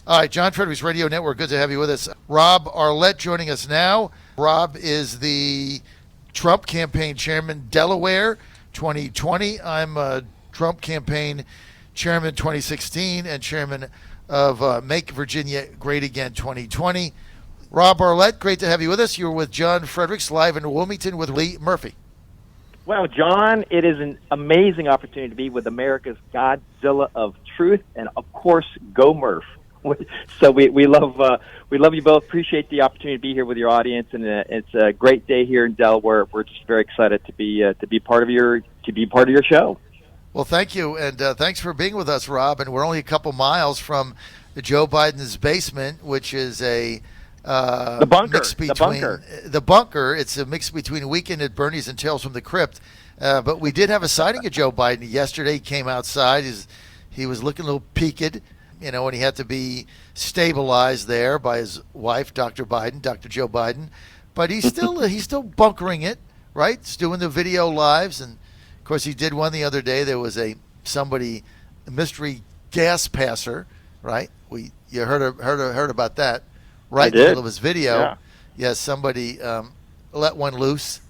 All right, John Fredericks Radio Network, good to have you with us. Rob Arlett joining us now. Rob is the Trump campaign chairman, Delaware 2020. I'm Trump campaign chairman 2016 and chairman of Make Virginia Great Again 2020. Rob Arlett, great to have you with us. You're with John Fredericks live in Wilmington with Lee Murphy. Well, John, it is an amazing opportunity to be with America's Godzilla of truth, and of course, go Murph. So we love you both. Appreciate the opportunity to be here with your audience, and it's a great day here in Delaware. We're just very excited to be part of your show. Well, thank you, and thanks for being with us, Rob. And we're only a couple miles from Joe Biden's basement, which is a the bunker. The bunker. It's a mix between Weekend at Bernie's and Tales from the Crypt. But we did have a sighting of Joe Biden yesterday. He came outside. He was looking a little peaked. And he had to be stabilized there by his wife, Dr. Joe Biden. But he's still bunkering it, right? He's doing the video lives. And, of course, he did one the other day. There was a mystery gas passer, right? You heard about that, right? In the middle of his video. Yeah. Yes, somebody let one loose.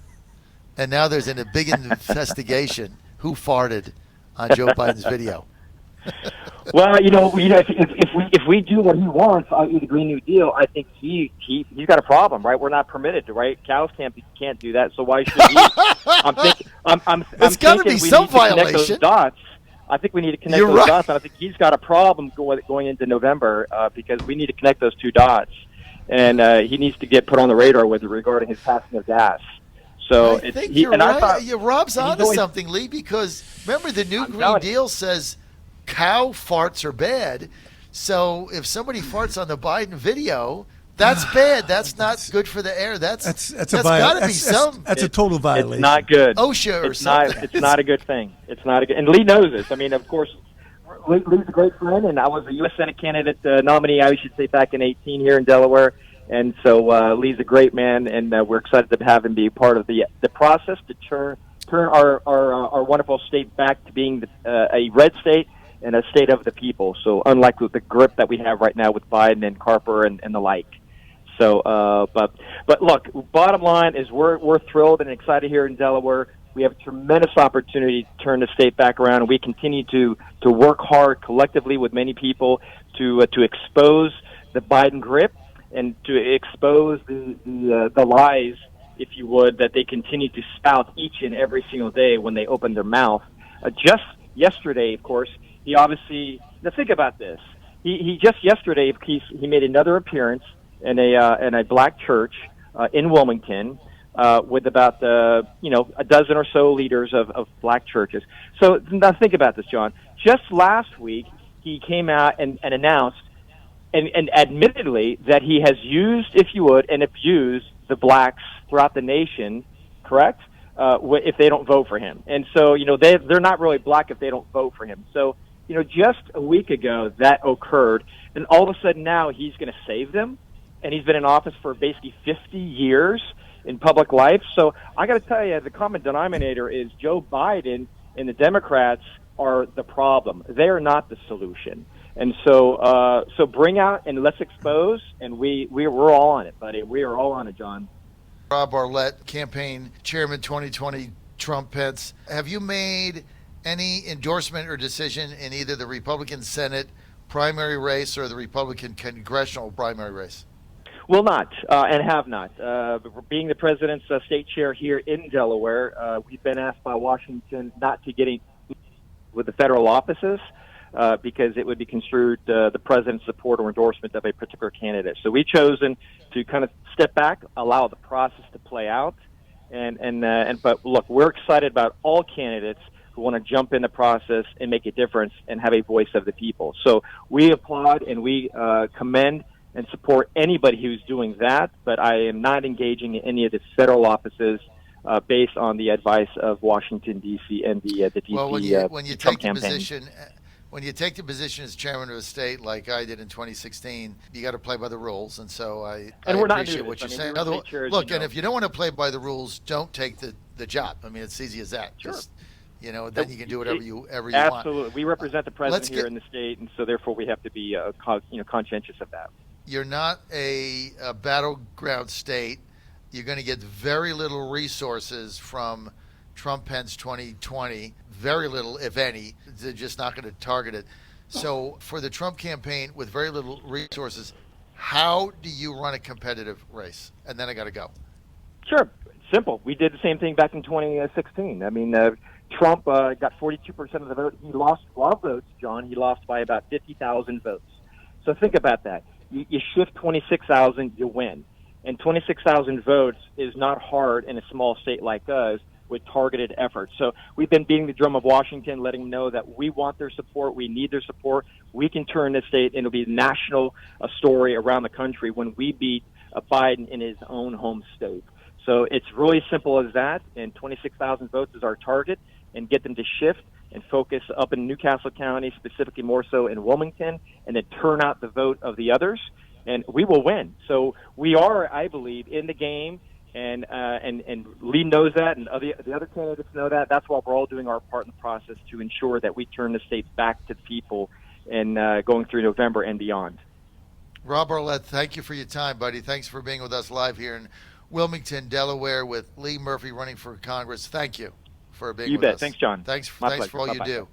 And now there's a big investigation. Who farted on Joe Biden's video? Well, if we do what he wants, the Green New Deal, I think he's got a problem, right? We're not permitted to, right? Cows can't do that, so why should he? It's got to be some violation. Those dots. I think we need to connect those dots, and I think he's got a problem going into November because we need to connect those two dots, and he needs to get put on the radar regarding his passing of gas. So I think you're right. Rob's onto something, Lee, because remember the new Green Deal says cow farts are bad. So if somebody farts on the Biden video, that's bad. That's not good for the air. That's got to be some. That's a total violation. It's not good. OSHA or something. It's not a good thing. It's not a good. And Lee knows this. I mean, of course, Lee's a great friend, and I was a U.S. Senate candidate nominee. I should say back in 2018 here in Delaware. And so Lee's a great man, and we're excited to have him be part of the process to turn our wonderful state back to being a red state and a state of the people. So unlike the grip that we have right now with Biden and Carper and the like. So, but look, bottom line is we're thrilled and excited here in Delaware. We have a tremendous opportunity to turn the state back around, and we continue to work hard collectively with many people to expose the Biden grip and to expose the lies, if you would, that they continue to spout each and every single day when they open their mouth. Just yesterday, of course, he obviously. Now think about this. He just yesterday he made another appearance in a black church in Wilmington with about a dozen or so leaders of black churches. So now think about this, John. Just last week he came out and announced and admittedly that he has used, if you would, and abused the blacks throughout the nation. Correct? If they don't vote for him, and so they're not really black if they don't vote for him. So just a week ago that occurred, and all of a sudden now he's going to save them, and he's been in office for basically 50 years in public life. So I got to tell you, the common denominator is Joe Biden and the Democrats are the problem. They are not the solution. And so bring out and let's expose, and we're all on it, buddy. We are all on it, John. Rob Arlett, campaign chairman 2020, Trump Pence. Have you made any endorsement or decision in either the Republican Senate primary race or the Republican congressional primary race? Will not, and have not. Being the president's state chair here in Delaware, we've been asked by Washington not to get in with the federal offices because it would be construed the president's support or endorsement of a particular candidate. So we've chosen to kind of step back, allow the process to play out, but look, we're excited about all candidates who want to jump in the process and make a difference and have a voice of the people. So we applaud and we commend and support anybody who's doing that, but I am not engaging in any of the federal offices based on the advice of Washington, D.C. and the D.C. Well, when you Trump take the campaign. when you take the position as chairman of a state like I did in 2016, you got to play by the rules, and so I appreciate what you're saying. Look, and if you don't want to play by the rules, don't take the job. I mean, it's easy as that. Sure. Just, then you can do whatever you want. Absolutely. We represent the president Let's here in the state, and so therefore we have to be conscientious of that. You're not a battleground state. You're going to get very little resources from Trump-Pence 2020, very little, if any. They're just not going to target it. So for the Trump campaign with very little resources, how do you run a competitive race? And then I got to go. Sure. Simple. We did the same thing back in 2016. I mean, Trump got 42% of the vote. He lost a lot of votes, John. He lost by about 50,000 votes. So think about that. You shift 26,000, you win. And 26,000 votes is not hard in a small state like us with targeted efforts. So we've been beating the drum of Washington, letting them know that we want their support, we need their support. We can turn this state into a national story around the country when we beat Biden in his own home state. So it's really simple as that, and 26,000 votes is our target, and get them to shift and focus up in Newcastle County, specifically more so in Wilmington, and then turn out the vote of the others, and we will win. So we are, I believe, in the game, and Lee knows that, and the other candidates know that. That's why we're all doing our part in the process to ensure that we turn the state back to the people and going through November and beyond. Rob Arlett, thank you for your time, buddy. Thanks for being with us live here in Wilmington, Delaware, with Lee Murphy running for Congress. Thank you for being with us. You bet. Thanks, John. Thanks My for all pleasure. you do.